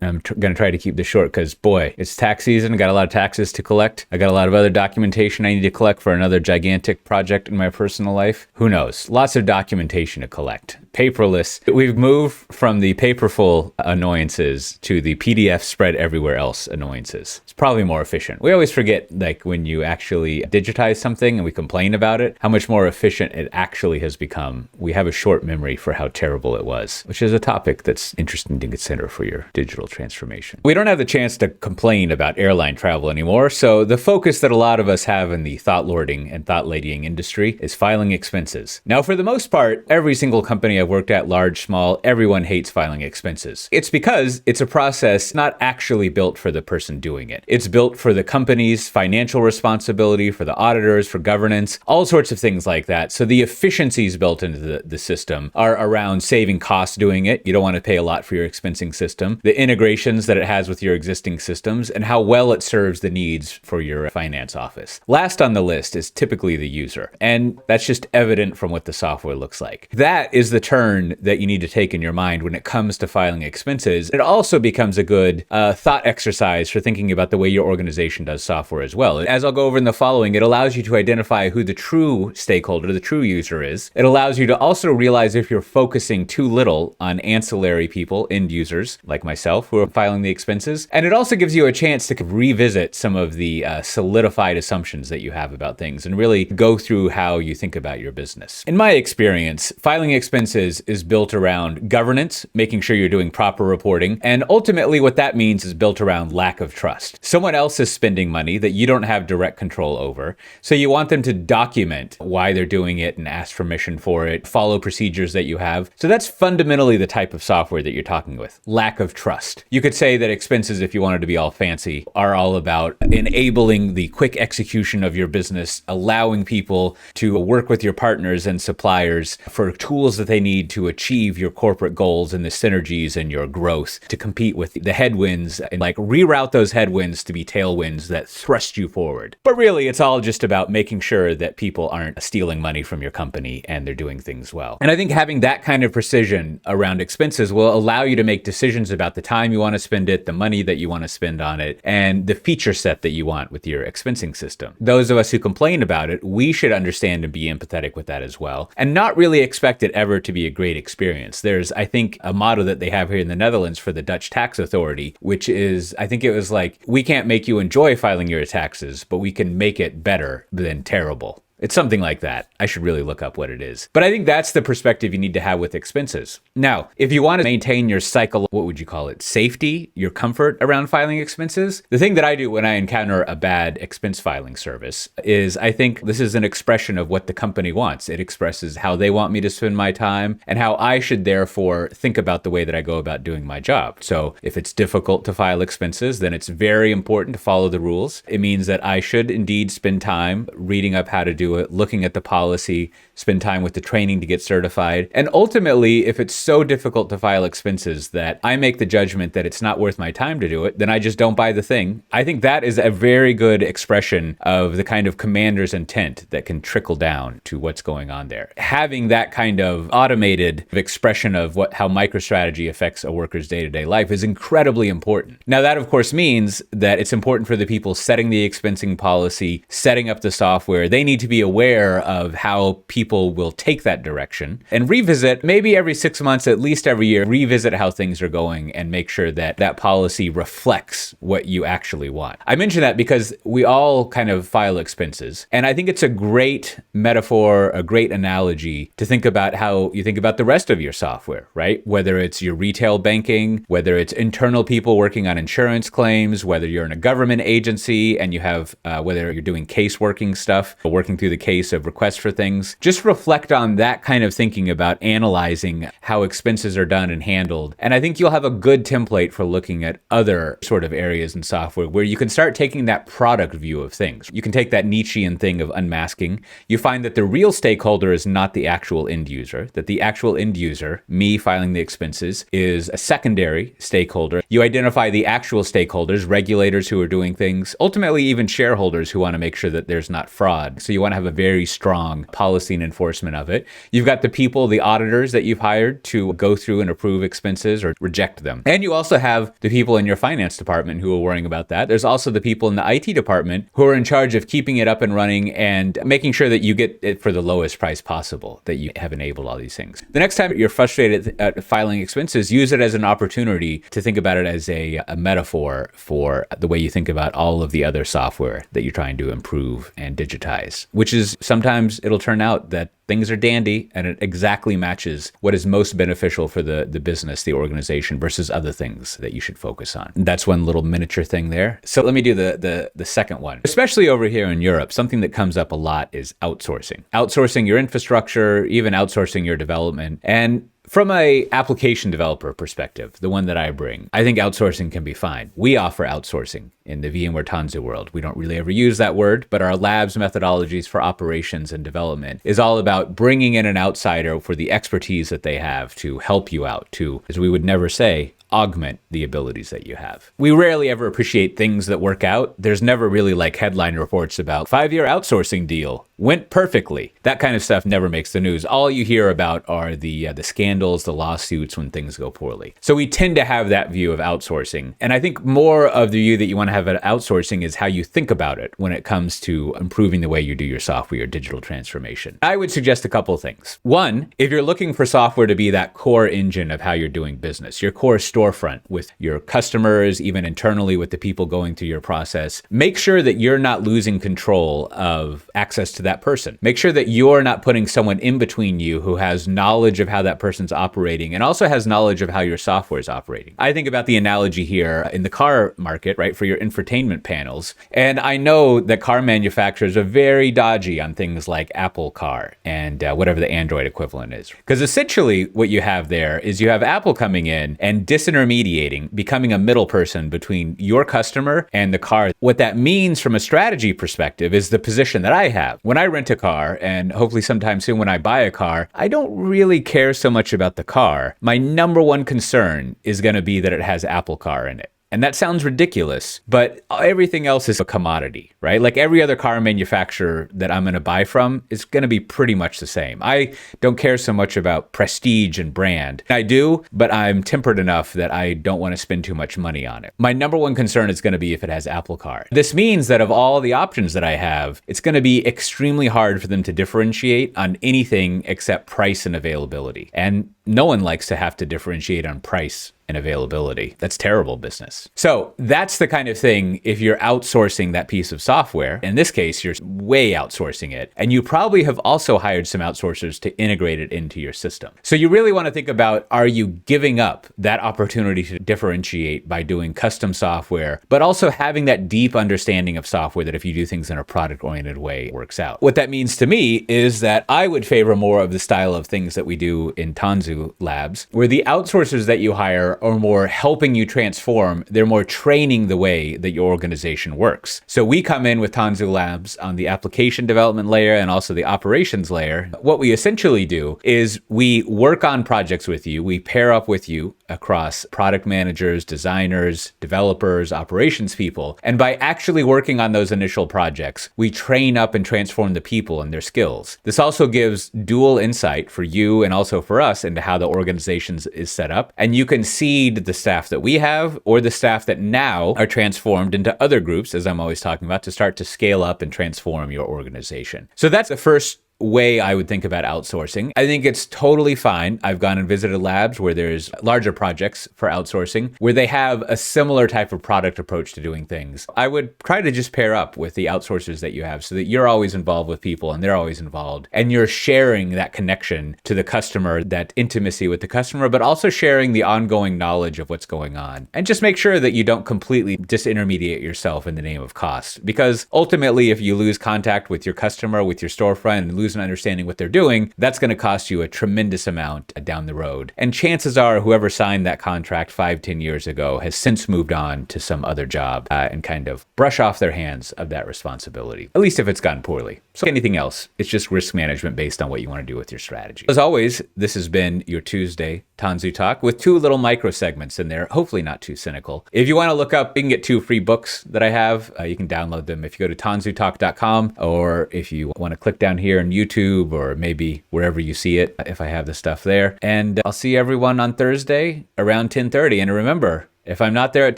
I'm going to try to keep this short because, boy, it's tax season. I got a lot of taxes to collect. I got a lot of other documentation I need to collect for another gigantic project in my personal life. Who knows? Lots of documentation to collect. Paperless. We've moved from the paperful annoyances to the PDF spread everywhere else annoyances. It's probably more efficient. We always forget, like, when you actually digitize something and we complain about it, how much more efficient it actually has become. We have a short memory for how terrible it was, which is a topic that's interesting to consider for your digital transformation. We don't have the chance to complain about airline travel anymore, so the focus that a lot of us have in the thought lording and thought ladying industry is filing expenses. Now, for the most part, every single company I've worked at, large, small, everyone hates filing expenses. It's because it's a process not actually built for the person doing it. It's built for the company's financial responsibility, for the auditors, for governance, all sorts of things like that. So the efficiencies built into the system are around saving costs doing it. You don't want to pay a lot for your expensing system. The integrations that it has with your existing systems and how well it serves the needs for your finance office. Last on the list is typically the user. And that's just evident from what the software looks like. That is the turn that you need to take in your mind when it comes to filing expenses. It also becomes a good thought exercise for thinking about the way your organization does software as well. As I'll go over in the following, it allows you to identify who the true stakeholder, the true user is. It allows you to also realize if you're focusing too little on ancillary people, end users, like myself, who are filing the expenses. And it also gives you a chance to revisit some of the solidified assumptions that you have about things and really go through how you think about your business. In my experience, filing expenses is built around governance, making sure you're doing proper reporting. And ultimately what that means is built around lack of trust. Someone else is spending money that you don't have direct control over. So you want them to document why they're doing it and ask permission for it, follow procedures that you have. So that's fundamentally the type of software that you're talking with. Lack of trust. You could say that expenses, if you wanted to be all fancy, are all about enabling the quick execution of your business, allowing people to work with your partners and suppliers for tools that they need to achieve your corporate goals and the synergies and your growth, to compete with the headwinds and like reroute those headwinds to be tailwinds that thrust you forward. But really, it's all just about making sure that people aren't stealing money from your company and they're doing things well. And I think having that kind of precision around expenses will allow you to make decisions about the time you want to spend it, the money that you want to spend on it, and the feature set that you want with your expensing system. Those of us who complain about it, we should understand and be empathetic with that as well, and not really expect it ever to be a great experience. There's, I think, a motto that they have here in the Netherlands for the Dutch tax authority, which is, I think it was like, we can't make you enjoy filing your taxes, but we can make it better than terrible. It's something like that. I should really look up what it is. But I think that's the perspective you need to have with expenses. Now, if you want to maintain your cycle, what would you call it? Safety, your comfort around filing expenses. The thing that I do when I encounter a bad expense filing service is I think this is an expression of what the company wants. It expresses how they want me to spend my time and how I should therefore think about the way that I go about doing my job. So if it's difficult to file expenses, then it's very important to follow the rules. It means that I should indeed spend time reading up how to do it, looking at the policy, spend time with the training to get certified. And ultimately, if it's so difficult to file expenses that I make the judgment that it's not worth my time to do it, then I just don't buy the thing. I think that is a very good expression of the kind of commander's intent that can trickle down to what's going on there. Having that kind of automated expression of how MicroStrategy affects a worker's day-to-day life is incredibly important. Now, that of course means that it's important for the people setting the expensing policy, setting up the software. They need to be aware of how people will take that direction and revisit maybe every 6 months, at least every year, revisit how things are going and make sure that that policy reflects what you actually want. I mention that because we all kind of file expenses. And I think it's a great metaphor, a great analogy to think about how you think about the rest of your software, right? Whether it's your retail banking, whether it's internal people working on insurance claims, whether you're in a government agency and you have, whether you're doing case working stuff, working through the case of requests for things. Just reflect on that kind of thinking about analyzing how expenses are done and handled. And I think you'll have a good template for looking at other sort of areas in software where you can start taking that product view of things. You can take that Nietzschean thing of unmasking. You find that the real stakeholder is not the actual end user, that the actual end user, me filing the expenses, is a secondary stakeholder. You identify the actual stakeholders, regulators who are doing things, ultimately even shareholders who want to make sure that there's not fraud. So you want to to have a very strong policy and enforcement of it. You've got the people, the auditors that you've hired to go through and approve expenses or reject them. And you also have the people in your finance department who are worrying about that. There's also the people in the IT department who are in charge of keeping it up and running and making sure that you get it for the lowest price possible, that you have enabled all these things. The next time you're frustrated at filing expenses, use it as an opportunity to think about it as a metaphor for the way you think about all of the other software that you're trying to improve and digitize, which is sometimes it'll turn out that things are dandy and it exactly matches what is most beneficial for the business, the organization, versus other things that you should focus on. That's one little miniature thing there. So let me do the second one. Especially over here in Europe, something that comes up a lot is outsourcing. Outsourcing your infrastructure, even outsourcing your development. And from a application developer perspective, the one that I bring, I think outsourcing can be fine. We offer outsourcing in the VMware Tanzu world. We don't really ever use that word, but our labs methodologies for operations and development is all about bringing in an outsider for the expertise that they have to help you out, to, as we would never say, augment the abilities that you have. We rarely ever appreciate things that work out. There's never really like headline reports about 5-year outsourcing deal went perfectly. That kind of stuff never makes the news. All you hear about are the scandals, the lawsuits when things go poorly. So we tend to have that view of outsourcing. And I think more of the view that you want to have at outsourcing is how you think about it when it comes to improving the way you do your software, your digital transformation. I would suggest a couple of things. One, if you're looking for software to be that core engine of how you're doing business, your core storefront with your customers, even internally with the people going through your process, make sure that you're not losing control of access to that person. Make sure that you're not putting someone in between you who has knowledge of how that person's operating and also has knowledge of how your software is operating. I think about the analogy here in the car market, right, for your infotainment panels. And I know that car manufacturers are very dodgy on things like Apple Car and whatever the Android equivalent is. Because essentially what you have there is you have Apple coming in and disintermediating, becoming a middle person between your customer and the car. What that means from a strategy perspective is the position that I have. When I rent a car, and hopefully sometime soon when I buy a car, I don't really care so much about the car. My number one concern is going to be that it has Apple Car in it. And that sounds ridiculous, but everything else is a commodity, right? Like every other car manufacturer that I'm going to buy from is going to be pretty much the same. I don't care so much about prestige and brand. I do, but I'm tempered enough that I don't want to spend too much money on it. My number one concern is going to be if it has Apple Car. This means that of all the options that I have, it's going to be extremely hard for them to differentiate on anything except price and availability. And no one likes to have to differentiate on price and availability. That's terrible business. So that's the kind of thing, if you're outsourcing that piece of software, in this case, you're way outsourcing it. And you probably have also hired some outsourcers to integrate it into your system. So you really want to think about, are you giving up that opportunity to differentiate by doing custom software, but also having that deep understanding of software that if you do things in a product-oriented way, works out. What that means to me is that I would favor more of the style of things that we do in Tanzu Labs, where the outsourcers that you hire are more helping you transform. They're more training the way that your organization works. So we come in with Tanzu Labs on the application development layer and also the operations layer. What we essentially do is we work on projects with you. We pair up with you across product managers, designers, developers, operations people. And by actually working on those initial projects, we train up and transform the people and their skills. This also gives dual insight for you and also for us into how the organization is set up. And you can see the staff that we have or the staff that now are transformed into other groups, as I'm always talking about, to start to scale up and transform your organization. So that's the first way I would think about outsourcing. I think it's totally fine. I've gone and visited labs where there's larger projects for outsourcing, where they have a similar type of product approach to doing things. I would try to just pair up with the outsourcers that you have so that you're always involved with people and they're always involved. And you're sharing that connection to the customer, that intimacy with the customer, but also sharing the ongoing knowledge of what's going on. And just make sure that you don't completely disintermediate yourself in the name of cost. Because ultimately, if you lose contact with your customer, with your storefront, and lose an understanding what they're doing, that's going to cost you a tremendous amount down the road. And chances are whoever signed that contract 5-10 years ago has since moved on to some other job and kind of brush off their hands of that responsibility, at least if it's gone poorly. So anything else, it's just risk management based on what you want to do with your strategy. As always, this has been your Tuesday Tanzu Talk with 2 little micro segments in there, hopefully not too cynical. If you want to look up, you can get 2 free books that I have. You can download them if you go to tanzutalk.com, or if you want to click down here on YouTube, or maybe wherever you see it, if I have the stuff there. And I'll see everyone on Thursday around 10:30. And remember, if I'm not there at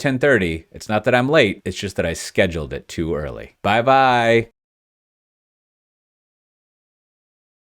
10:30, it's not that I'm late, it's just that I scheduled it too early. Bye-bye.